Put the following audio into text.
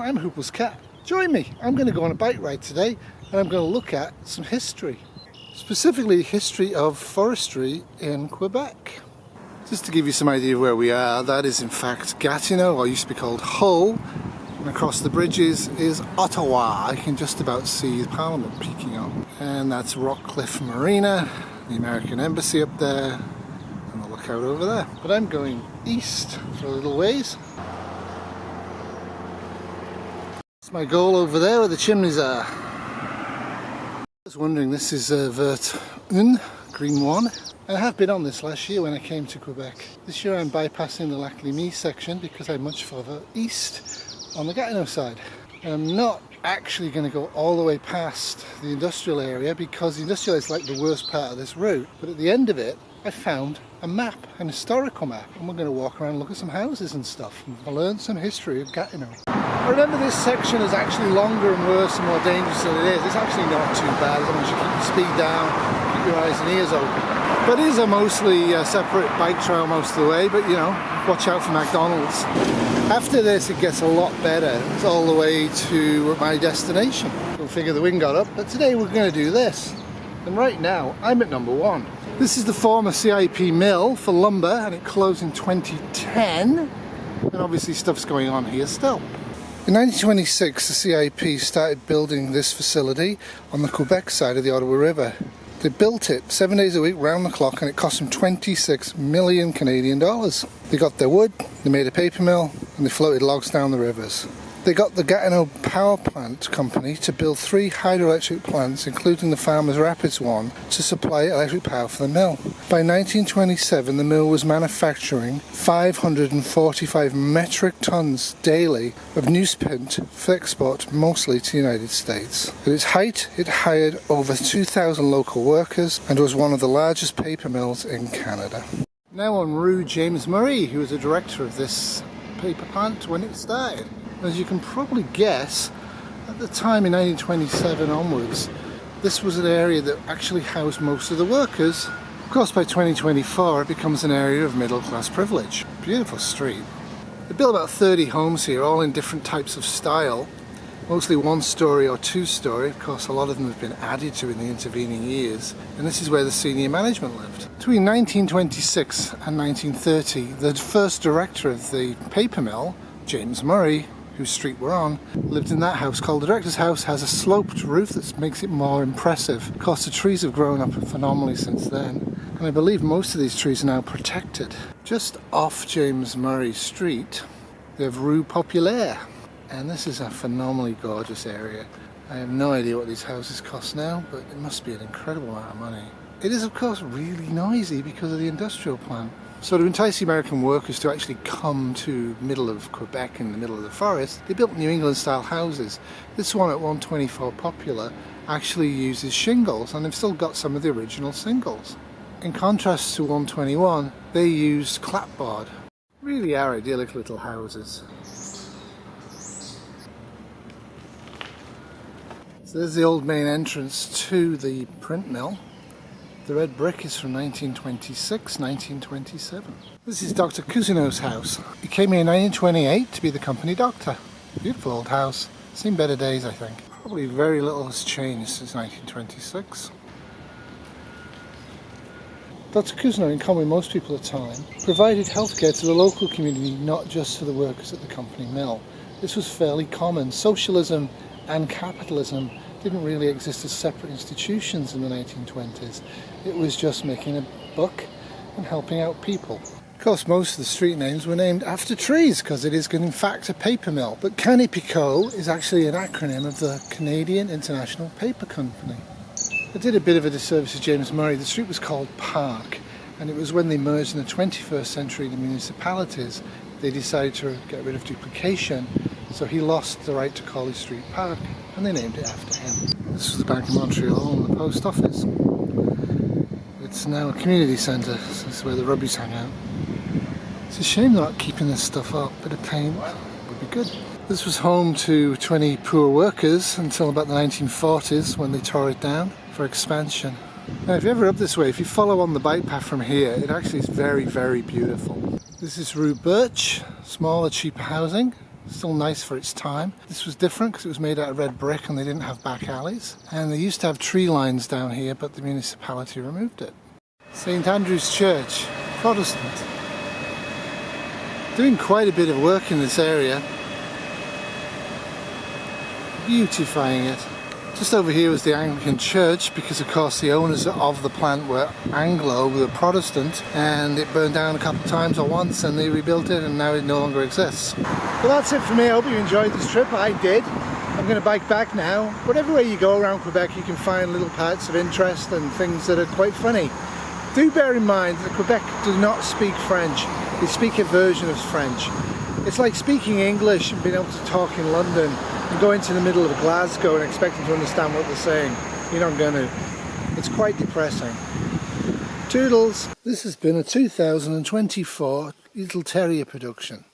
I'm Hoople's Cat. Join me, I'm going to go on a bike ride today and I'm going to look at some history. Specifically history of forestry in Quebec. Just to give you some idea of where we are, that is in fact Gatineau, or used to be called Hull. And across the bridges is Ottawa. I can just about see Parliament peeking up. And that's Rockcliffe Marina, the American Embassy up there, and the lookout over there. But I'm going east for a little ways. It's my goal over there where the chimneys are. I was wondering, this is Vert 1, Green 1. I have been on this last year when I came to Quebec. This year I'm bypassing the Lac Limay section because I'm much further east on the Gatineau side. And I'm not actually going to go all the way past the industrial area because the industrial is like the worst part of this route. But at the end of it, I found a map, an historical map, and we're going to walk around and look at some houses and stuff and learn some history of Gatineau. I remember this section is actually longer and worse and more dangerous than it is. It's actually not too bad as long as you keep the speed down, keep your eyes and ears open. But it is a mostly separate bike trail most of the way, but you know, watch out for McDonald's. After this it gets a lot better. It's all the way to my destination. Go figure the wind got up, but today we're going to do this. And right now I'm at number 1. This is the former CIP mill for lumber and it closed in 2010. And obviously stuff's going on here still. In 1926 the CIP started building this facility on the Quebec side of the Ottawa River. They built it 7 days a week, round the clock, and it cost them 26 million Canadian dollars. They got their wood, they made a paper mill, and they floated logs down the rivers. They got the Gatineau Power Plant Company to build 3 hydroelectric plants, including the Farmers Rapids one, to supply electric power for the mill. By 1927, the mill was manufacturing 545 metric tons daily of newsprint for export, mostly to the United States. At its height, it hired over 2,000 local workers and was one of the largest paper mills in Canada. Now on Rue James Murray, who was the director of this paper plant when it started. As you can probably guess, at the time in 1927 onwards, this was an area that actually housed most of the workers. Of course, by 2024 it becomes an area of middle class privilege. Beautiful street. They built about 30 homes here, all in different types of style, mostly 1-story or 2-story. Of course, a lot of them have been added to in the intervening years, and this is where the senior management lived. Between 1926 and 1930, the first director of the paper mill, James Murray, whose street we're on, lived in that house called the Director's House. Has a sloped roof that makes it more impressive. Of course, the trees have grown up phenomenally since then, and I believe most of these trees are now protected. Just off James Murray Street, they have Rue Populaire, and this is a phenomenally gorgeous area. I have no idea what these houses cost now, but it must be an incredible amount of money. It is, of course, really noisy because of the industrial plant. So to entice the American workers to actually come to middle of Quebec in the middle of the forest, they built New England style houses. This one at 124 Popular actually uses shingles, and they've still got some of the original shingles. In contrast to 121, they used clapboard. Really are idyllic little houses. So there's the old main entrance to the print mill. The red brick is from 1926, 1927. This is Dr. Cousineau's house. He came here in 1928 to be the company doctor. Beautiful old house. Seen better days, I think. Probably very little has changed since 1926. Dr. Cousineau, in common with most people at the time, provided healthcare to the local community, not just to the workers at the company mill. This was fairly common. Socialism and capitalism didn't really exist as separate institutions in the 1920s. It was just making a buck and helping out people. Of course, most of the street names were named after trees because it is in fact a paper mill. But Canipico is actually an acronym of the Canadian International Paper Company. I did a bit of a disservice to James Murray. The street was called Park, and it was when they merged in the 21st century the municipalities, they decided to get rid of duplication. So he lost the right to call his street Park, and they named it after him. This was the Bank of Montreal and the post office. It's now a community centre, so this is where the rugby's hang out. It's a shame they're not keeping this stuff up, but a paint would be good. This was home to 20 poor workers until about the 1940s when they tore it down for expansion. Now if you're ever up this way, if you follow on the bike path from here, it actually is very, very beautiful. This is Rue Birch, smaller, cheaper housing. Still nice for its time. This was different because it was made out of red brick and they didn't have back alleys. And they used to have tree lines down here, but the municipality removed it. St Andrew's Church, Protestant. Doing quite a bit of work in this area. Beautifying it. Just over here was the Anglican Church, because of course the owners of the plant were Anglo, were Protestant, and it burned down a couple of times or once and they rebuilt it and now it no longer exists. Well, that's it for me. I hope you enjoyed this trip. I did. I'm going to bike back now. But everywhere you go around Quebec you can find little parts of interest and things that are quite funny. Do bear in mind that Quebec do not speak French. They speak a version of French. It's like speaking English and being able to talk in London and go into the middle of Glasgow and expecting to understand what they're saying. You're not going to. It's quite depressing. Toodles! This has been a 2024 Little Terrier production.